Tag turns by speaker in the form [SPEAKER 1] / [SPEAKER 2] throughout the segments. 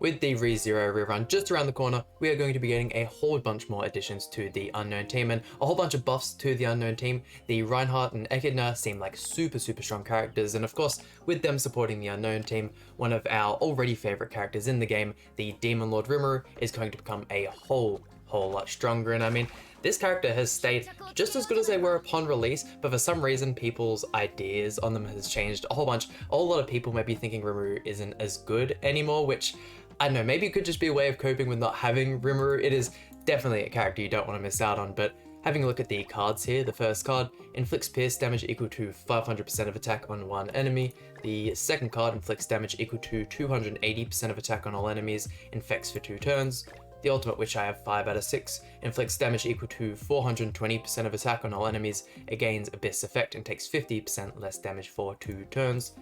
[SPEAKER 1] With the ReZero rerun just around the corner, we are going to be getting a whole bunch more additions to the Unknown team and a whole bunch of buffs to the Unknown team. The Reinhardt and Echidna seem like super strong characters, and of course, with them supporting the Unknown team, one of our already favorite characters in the game, the Demon Lord RIMURU, is going to become a whole lot stronger. And I mean, this character has stayed just as good as they were upon release, but for some reason people's ideas on them has changed a whole bunch. A whole lot of people may be thinking RIMURU isn't as good anymore, which I don't know, maybe it could just be a way of coping with not having RIMURU. It is definitely a character you don't want to miss out on, but having a look at the cards here, the first card inflicts pierce damage equal to 500% of attack on one enemy. The second card inflicts damage equal to 280% of attack on all enemies, infects for 2 turns. The ultimate, which I have 5 out of 6, inflicts damage equal to 420% of attack on all enemies, it gains Abyss effect and takes 50% less damage for 2 turns.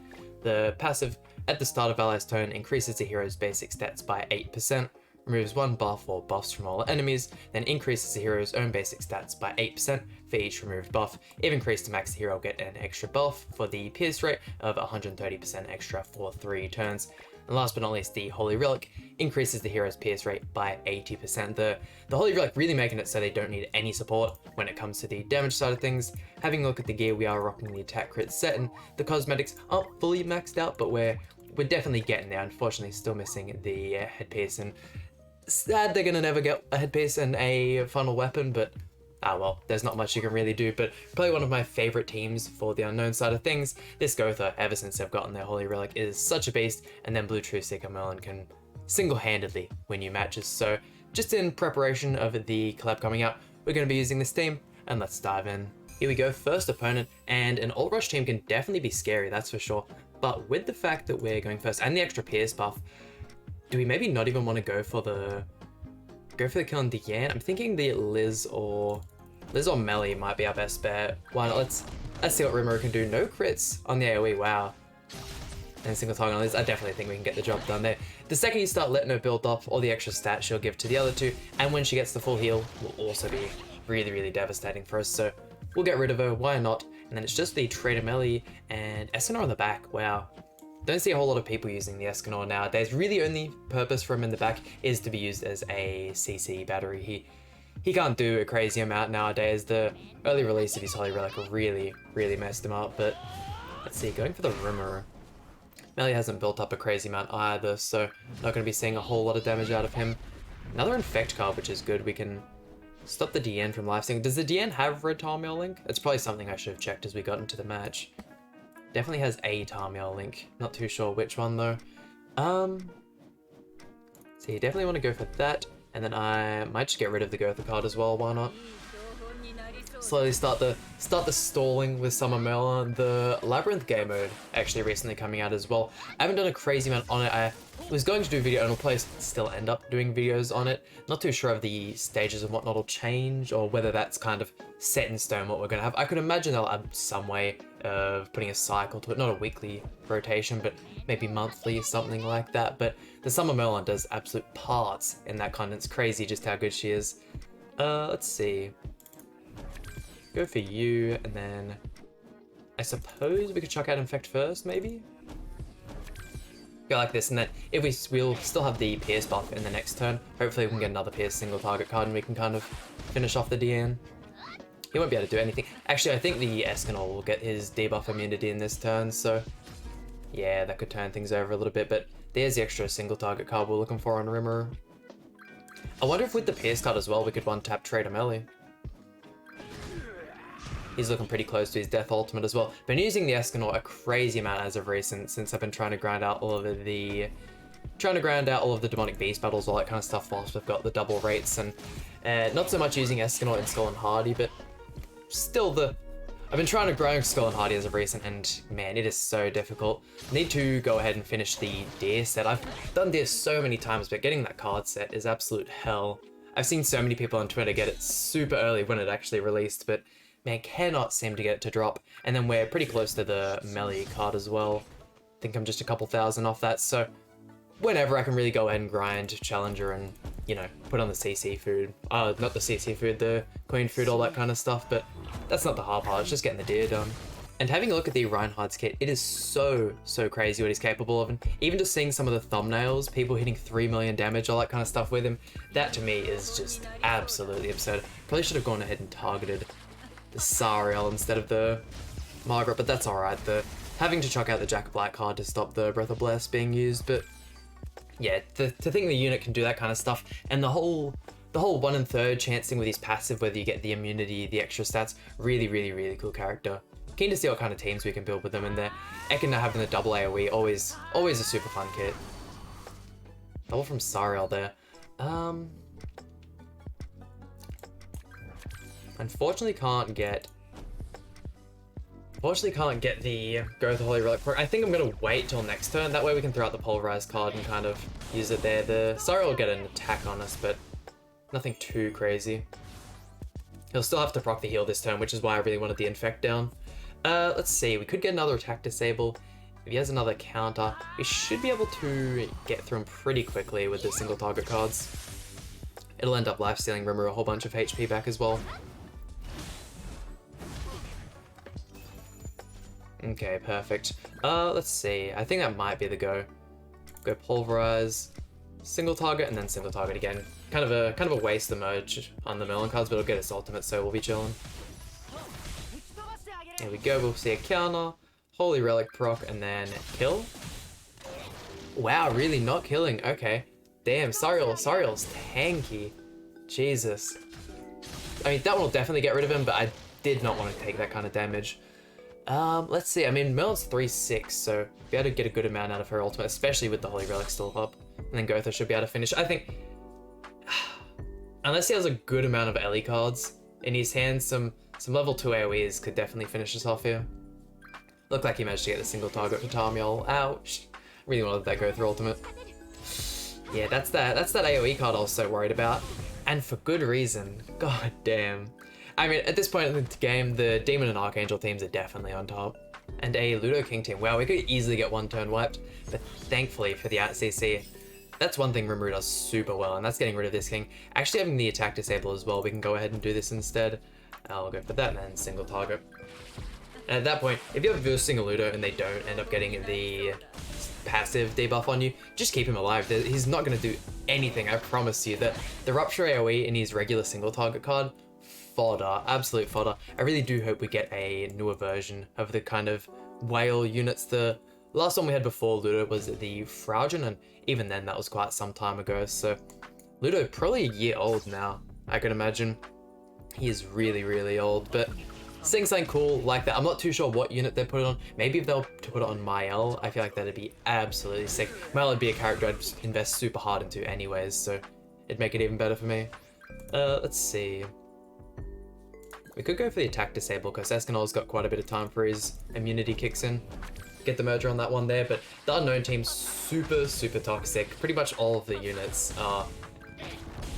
[SPEAKER 1] The passive, at the start of ally's turn, increases the hero's basic stats by 8%, removes 1 buff or buffs from all enemies, then increases the hero's own basic stats by 8% for each removed buff. If increased to max, the hero will get an extra buff for the pierce rate of 130% extra for 3 turns. And last but not least, the Holy Relic increases the hero's pierce rate by 80%. The Holy Relic really making it so they don't need any support when it comes to the damage side of things. Having a look at the gear, we are rocking the attack crit set, and the cosmetics aren't fully maxed out, but we're definitely getting there. Unfortunately, still missing the headpiece, and sad they're gonna never get a headpiece and a funnel weapon, but well, there's not much you can really do. But probably one of my favorite teams for the Unknown side of things, this Gotha, ever since they've gotten their Holy Relic, is such a beast, and then Blue True Seeker Merlin can single-handedly win you matches. So just in preparation of the collab coming out, we're going to be using this team, and let's dive in. Here we go, first opponent, and an Alt Rush team can definitely be scary, that's for sure. But with the fact that we're going first, and the extra Pierce buff, do we maybe not even want to go for the kill on Diane? I'm thinking the Liz or Melly might be our best bet. Why not? Let's see what RIMURU can do. No crits on the AoE, wow. And single target on Liz, I definitely think we can get the job done there. The second you start letting her build up all the extra stats she'll give to the other two, and when she gets the full heal, will also be really devastating for us. So we'll get rid of her, why not? And then it's just the Trader Melly and Escanor on the back, wow. Don't see a whole lot of people using the Escanor nowadays. Really only purpose for him in the back is to be used as a CC battery. He can't do a crazy amount nowadays. The early release of his Holy Relic really messed him up, but let's see, going for the RIMURU. Melly hasn't built up a crazy amount either, so not going to be seeing a whole lot of damage out of him. Another Infect card, which is good. We can stop the DN from lifestealing. Does the DN have Red Tarmiel Link? It's probably something I should have checked as we got into the match. Definitely has a Tarmiel Link. Not too sure which one though. So you definitely want to go for that. And then I might just get rid of the Gotha card as well, why not? Slowly start the stalling with Summer Merlin. The Labyrinth game mode actually recently coming out as well. I haven't done a crazy amount on it. I was going to do video and will probably still end up doing videos on it. Not too sure of the stages and whatnot will change, or whether that's kind of set in stone what we're going to have. I could imagine they'll add some way of putting a cycle to it, not a weekly rotation, but maybe monthly, something like that. But the Summer Merlin does absolute parts in that content. It's crazy just how good she is. Let's see. Go for you, and then I suppose we could chuck out Infect first, maybe? Go like this, and then if we'll still have the Pierce buff in the next turn. Hopefully we can get another Pierce single target card and we can kind of finish off the DN. He won't be able to do anything. Actually, I think the Escanor will get his debuff immunity in this turn, so yeah, that could turn things over a little bit, but there's the extra single target card we're looking for on RIMURU. I wonder if with the Pierce card as well, we could one-tap Trader Melly. He's looking pretty close to his death ultimate as well. Been using the Escanor a crazy amount as of recent, since I've been trying to grind out all of the demonic beast battles, all that kind of stuff, whilst we've got the double rates, and not so much using Escanor in Skull and Hardy, but still I've been trying to grind Skull and Hardy as of recent, and man, it is so difficult. Need to go ahead and finish the Deer set. I've done Deer so many times, but getting that card set is absolute hell. I've seen so many people on Twitter get it super early when it actually released, but man, cannot seem to get it to drop. And then we're pretty close to the Melly card as well. I think I'm just a couple thousand off that, so whenever I can really go ahead and grind Challenger and, you know, put on the CC food. Not the CC food, the Queen food, all that kind of stuff, but that's not the hard part, it's just getting the Deer done. And having a look at the Reinhardt's kit, it is so crazy what he's capable of. And even just seeing some of the thumbnails, people hitting 3 million damage, all that kind of stuff with him, that to me is just absolutely absurd. Probably should have gone ahead and targeted the Sariel instead of the Margaret, but that's alright. The having to chuck out the Jack of Black card to stop the Breath of Bless being used, but yeah, to think the unit can do that kind of stuff, and the whole 1 1/3 chancing with his passive, whether you get the immunity, the extra stats, really cool character. Keen to see what kind of teams we can build with them in there. Ekina having the double AoE, always a super fun kit. Double from Sariel there. Unfortunately can't get the Growth of Holy Relic proc. I think I'm gonna wait till next turn, that way we can throw out the Pulverized card and kind of use it there. The Sariel will get an attack on us, but nothing too crazy. He'll still have to proc the heal this turn, which is why I really wanted the Infect down. Let's see, we could get another attack disable. If he has another counter, we should be able to get through him pretty quickly with the single target cards. It'll end up lifestealing Rimuru a whole bunch of HP back as well. Okay, perfect. Let's see, I think that might be the go. Go Pulverize, single target, and then single target again. Kind of a waste of merge on the Melon cards, but it'll get its ultimate, so we'll be chilling. There we go, we'll see a counter, Holy Relic proc, and then kill. Wow, really not killing, okay. Damn, Sariel's tanky. Jesus. I mean, that one will definitely get rid of him, but I did not want to take that kind of damage. Let's see, I mean, Melon's 3/6, so be able to get a good amount out of her ultimate, especially with the Holy Relic still up. And then Gotha should be able to finish. I think, unless he has a good amount of Ellie cards in his hands, some level 2 AoEs could definitely finish us off here. Looked like he managed to get the single target for Tarmiel. Ouch. Really wanted that Gotha ultimate. Yeah, that's that AoE card I was so worried about. And for good reason. God damn. I mean, at this point in the game, the Demon and Archangel teams are definitely on top. And a Ludo King team. Wow, we could easily get one turn wiped. But thankfully for the out-CC, that's one thing Rimuru does super well, and that's getting rid of this king. Actually having the attack disable as well, we can go ahead and do this instead. I'll go for that and then single target. And at that point, if you have a single Ludo and they don't end up getting the passive debuff on you, just keep him alive. He's not going to do anything, I promise you. That the Rupture AoE in his regular single target card, fodder, absolute fodder. I really do hope we get a newer version of the kind of whale units. The last one we had before Ludo was the Fraugen, and even then that was quite some time ago, so Ludo probably a year old now, I could imagine. He is really old, but seeing something cool like that, I'm not too sure what unit they put it on. Maybe if they'll put it on Mael, I feel like that'd be absolutely sick. Mael would be a character I'd invest super hard into anyways, so it'd make it even better for me. Let's see. We could go for the attack disable because Escanol's got quite a bit of time for his immunity kicks in. Get the merger on that one there, but the unknown team's super toxic. Pretty much all of the units are...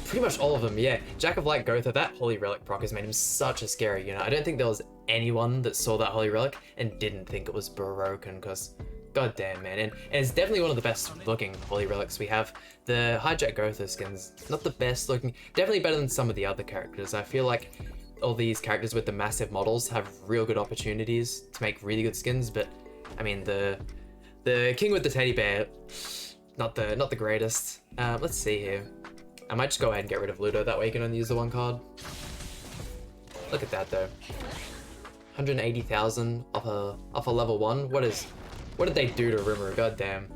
[SPEAKER 1] Pretty much all of them, yeah. Jack of Light Gotha, that Holy Relic proc has made him such a scary unit. I don't think there was anyone that saw that Holy Relic and didn't think it was broken, because goddamn, man. And it's definitely one of the best looking Holy Relics we have. The Hijack Gotha skin's not the best looking, definitely better than some of the other characters. I feel like all these characters with the massive models have real good opportunities to make really good skins, but I mean, the King with the Teddy Bear, not the greatest. Let's see here. I might just go ahead and get rid of Ludo, that way you can only use the one card. Look at that though. 180,000 off a level 1. What did they do to Rimuru? God damn.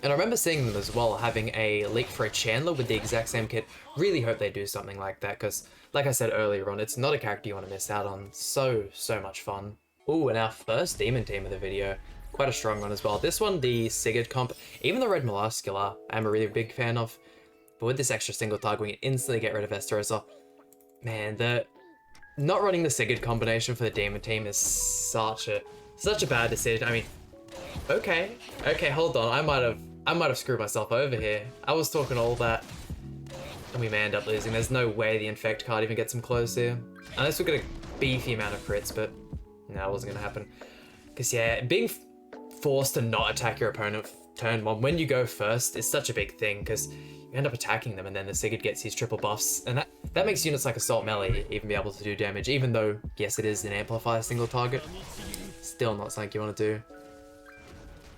[SPEAKER 1] And I remember seeing them as well, having a leak for a Chandler with the exact same kit. Really hope they do something like that, because like I said earlier on, it's not a character you want to miss out on. So much fun. Ooh, and our first demon team of the video. Quite a strong one as well. This one, the Sigurd comp, even the Red Molluscular, I'm a really big fan of. But with this extra single target, we can instantly get rid of Esterosa. Man, not running the Sigurd combination for the demon team is such a bad decision. I mean, okay, hold on. I might have screwed myself over here. I was talking all that, and we may end up losing. There's no way the Infect card even gets him close here. Unless we get a beefy amount of crits, but no, it wasn't gonna happen. Because yeah, being forced to not attack your opponent turn 1 when you go first is such a big thing, because you end up attacking them and then the Sigurd gets his triple buffs, and that makes units like Assault Melee even be able to do damage, even though, yes, it is an amplifier single target. still not something you want to do.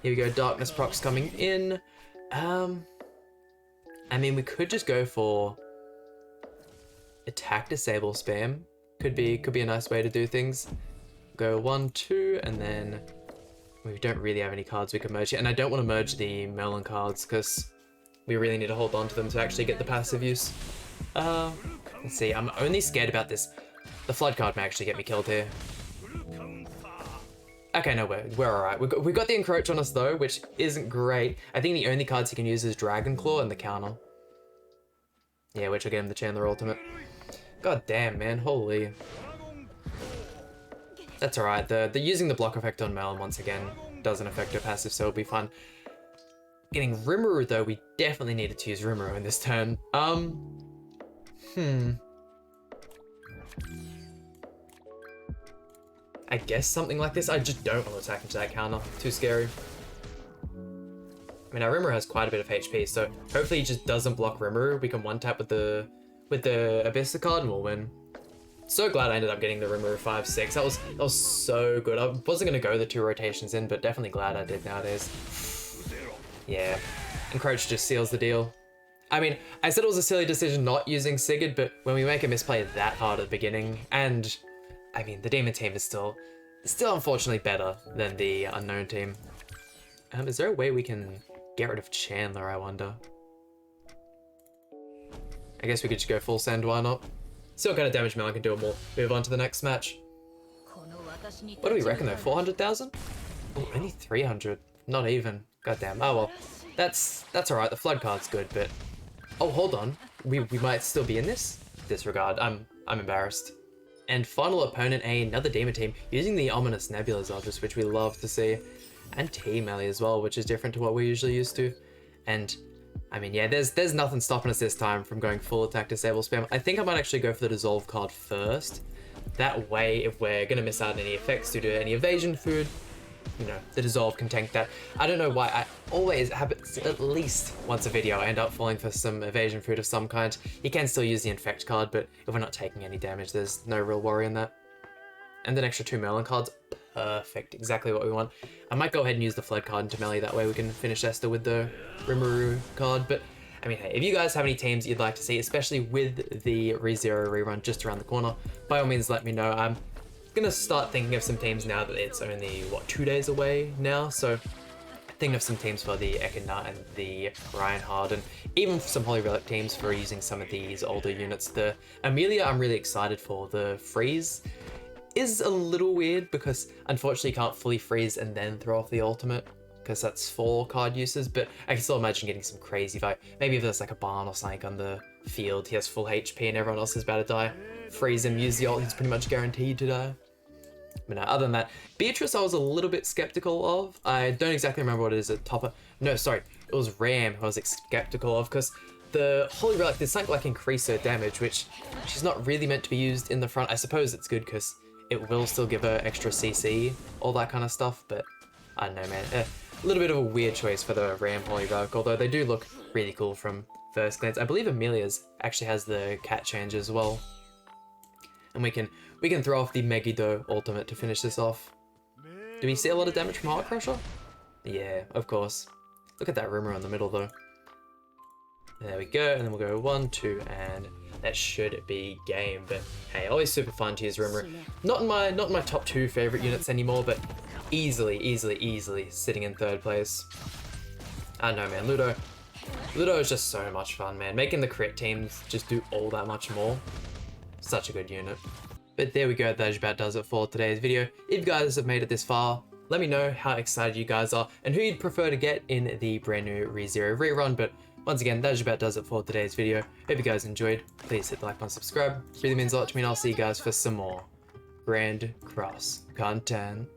[SPEAKER 1] Here we go, darkness procs coming in. I mean, we could just go for attack disable spam. Could be a nice way to do things. Go 1, 2, and then we don't really have any cards we can merge yet. And I don't want to merge the Merlin cards because we really need to hold on to them to actually get the passive use. Let's see, I'm only scared about this. The Flood card may actually get me killed here. Okay, no, we're alright. We got the Encroach on us though, which isn't great. I think the only cards he can use is Dragon Claw and the counter. Yeah, which will get him the Chandler ultimate. God damn, man, holy. That's alright, the using the block effect on Merlin once again doesn't affect her passive, so it'll be fun. Getting Rimuru though, we definitely needed to use Rimuru in this turn. I guess something like this. I just don't want to attack into that counter. Too scary. I mean, our Rimuru has quite a bit of HP, so hopefully he just doesn't block Rimuru. We can one-tap with the Abyssa card and we'll win. So glad I ended up getting the Rimuru 5/6. That was so good. I wasn't going to go the 2 rotations in, but definitely glad I did nowadays. Yeah. Encroach just seals the deal. I mean, I said it was a silly decision not using Sigurd, but when we make a misplay that hard at the beginning, and I mean, the Demon team is still unfortunately better than the Unknown team. Is there a way we can get rid of Chandler, I wonder? I guess we could just go full send, why not? See what kind of damage Melon can do and we'll move on to the next match. What do we reckon though, 400,000? Oh, only 300, not even. Goddamn, oh well. That's alright, the Flood card's good, but... Oh, hold on, we might still be in this? Disregard, I'm embarrassed. And final opponent, another Demon team, using the Ominous Nebula Zeldris, which we love to see. And T-Melee as well, which is different to what we're usually used to. And, I mean, yeah, there's nothing stopping us this time from going full attack disable spam. I think I might actually go for the Dissolve card first. That way, if we're going to miss out on any effects due to any evasion food, you know, the Dissolve can tank that. I don't know why, I always happens at least once a video I end up falling for some evasion food of some kind. You can still use the Infect card, but if we're not taking any damage, there's no real worry in that. And an extra 2 Merlin cards, perfect, exactly what we want. I might go ahead and use the Flood card into melee, that way we can finish Esther with the Rimuru card, but I mean, hey, if you guys have any teams you'd like to see, especially with the ReZero rerun just around the corner, by all means let me know. I'm gonna start thinking of some teams now that it's only, what, 2 days away now, so thinking of some teams for the Echidna and the Reinhardt, and even some Holy Relic teams for using some of these older units. The Amelia I'm really excited for. The Freeze is a little weird because unfortunately you can't fully freeze and then throw off the ultimate because that's 4 card uses, but I can still imagine getting some crazy vibe. Maybe if there's like a barn or something on the field, he has full HP and everyone else is about to die. Freeze him, use the ult, he's pretty much guaranteed to die. But no, other than that, Beatrice I was a little bit skeptical of. I don't exactly remember what it is at top. No, sorry, it was Ram who I was skeptical of because the Holy Relic did something like increase her damage, which she's not really meant to be used in the front. I suppose it's good because it will still give her extra CC, all that kind of stuff, but I don't know, man. A little bit of a weird choice for the Ram Holy Relic, although they do look really cool from first glance. I believe Amelia's actually has the cat change as well. And we can throw off the Megiddo ultimate to finish this off. Do we see a lot of damage from Heart Crusher? Yeah, of course. Look at that Rimuru in the middle though. There we go, and then we'll go 1, 2, and that should be game. But hey, always super fun to use Rimuru. Not in my top 2 favorite units anymore, but easily sitting in 3rd place. I don't know, man. Ludo is just so much fun, man. Making the crit teams just do all that much more. Such a good unit. But there we go, that about does it for today's video. If you guys have made it this far, let me know how excited you guys are and who you'd prefer to get in the brand new ReZero rerun. But once again, that about does it for today's video. Hope you guys enjoyed. Please hit the like button, subscribe. It really means a lot to me, and I'll see you guys for some more Grand Cross content.